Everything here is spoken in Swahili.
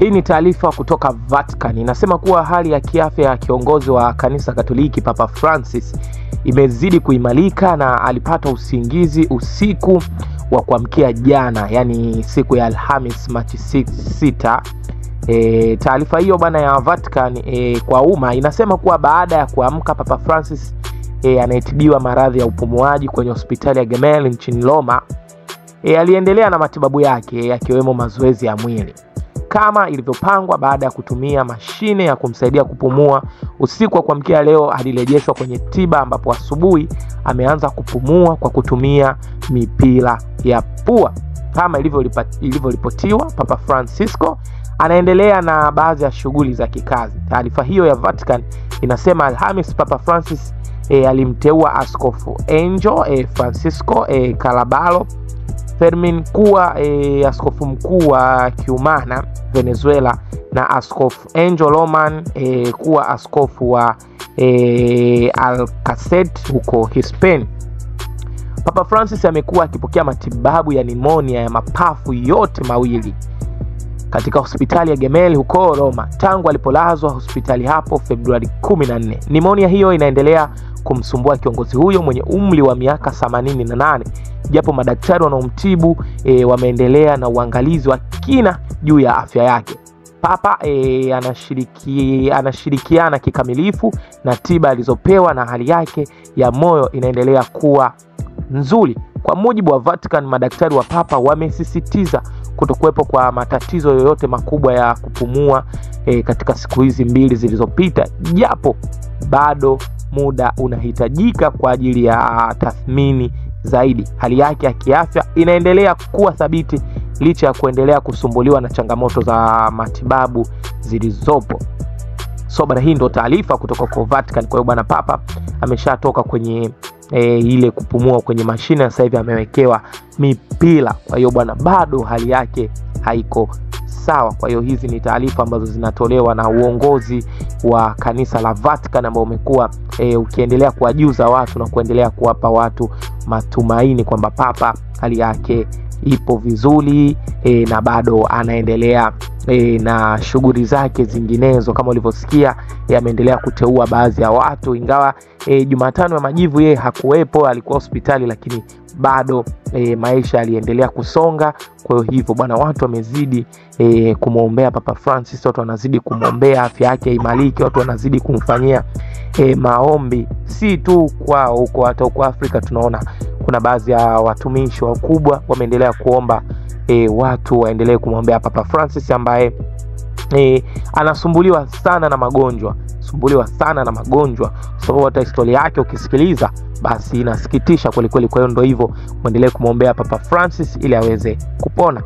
Hii ni taarifa kutoka Vatican. Inasema kuwa hali ya kiafya ya kiongozi wa kanisa Katoliki Papa Francis imezidi kuimarika na alipata usingizi usiku wa kuamkia jana, yani siku ya Alhamisi Machi 6. Taarifa hiyo bana ya Vatican kwa umma inasema kuwa baada ya kuamka Papa Francis anayetibiwa maradhi ya upumuaji kwenye hospitali ya Gemelli nchini Roma, aliendelea na matibabu yake yakiwemo mazoezi ya mwili kama ilivyopangwa. Baada ya kutumia mashine ya kumsaidia kupumua usiku wa kuamkia leo, alirejeshwa kwenye tiba ambapo asubuhi ameanza kupumua kwa kutumia mipira ya pua. Kama ilivyoripotiwa, Papa Francisco anaendelea na baadhi ya shughuli za kikazi. Taarifa hiyo ya Vatican inasema Alhamisi Papa Francis alimteua Askofu Angel Francisco Caraballo Fermin kuwa askofu mkuu wa Cumana, Venezuela, na Askofu Angel Roman kuwa askofu wa Alcacete huko Hispania. Papa Francis amekuwa akipokea matibabu ya pneumonia ya mapafu yote mawili katika hospitali ya Gemelli huko Roma tangu alipolazwa hospitali hapo Februari 14. Pneumonia hiyo inaendelea kumsumbua kiongozi huyo mwenye umri wa miaka 88, japo madaktari wanaomtibu wameendelea na uangalizi wa kina juu ya afya yake. Papa anashirikiana kikamilifu na tiba alizopewa na hali yake ya moyo inaendelea kuwa nzuri. Kwa mujibu wa Vatican, madaktari wa Papa wamesisitiza kutokuwepo kwa matatizo yoyote makubwa ya kupumua katika siku hizi mbili zilizopita, japo bado muda unahitajika kwa ajili ya tathmini zaidi. Hali yake ya kiafya inaendelea kuwa thabiti licha ya kuendelea kusumbuliwa na changamoto za matibabu zilizopo. Bana, hii ndio taarifa kutoka kwa Vatican. Kwa hiyo bwana, Papa ameshatoka kwenye ile kupumua kwenye mashine, sasa hivi amewekewa mipira. Kwa hiyo bwana, bado hali yake haiko sawa. Kwa hiyo hizi ni taarifa ambazo zinatolewa na uongozi wa kanisa la Vatican, ambao umekuwa ukiendelea kuwajuza watu na kuendelea kuwapa watu matumaini kwamba Papa hali yake ipo vizuri na bado anaendelea na shughuli zake zinginezo. Kama ulivyosikia, ameendelea kuteua baadhi ya watu, ingawa Jumatano ya Majivu yeye hakuwepo, alikuwa hospitali, lakini bado maisha aliendelea kusonga. Kwa hivyo bwana, watu wamezidi kumwombea Papa Francis, watu wanazidi kumwombea afya yake imarike, watu wanazidi kumfanyia maombi, si tu kwa huko, hata huko Afrika tunaona kuna baadhi ya watumishi wakubwa wameendelea kuomba watu waendelee kumwombea Papa Francis ambaye anasumbuliwa sana na magonjwa. Hata historia yake ukisikiliza basi inasikitisha kweli kweli. Kwa hiyo ndio hivyo, muendelee kumwombea Papa Francis ili aweze kupona.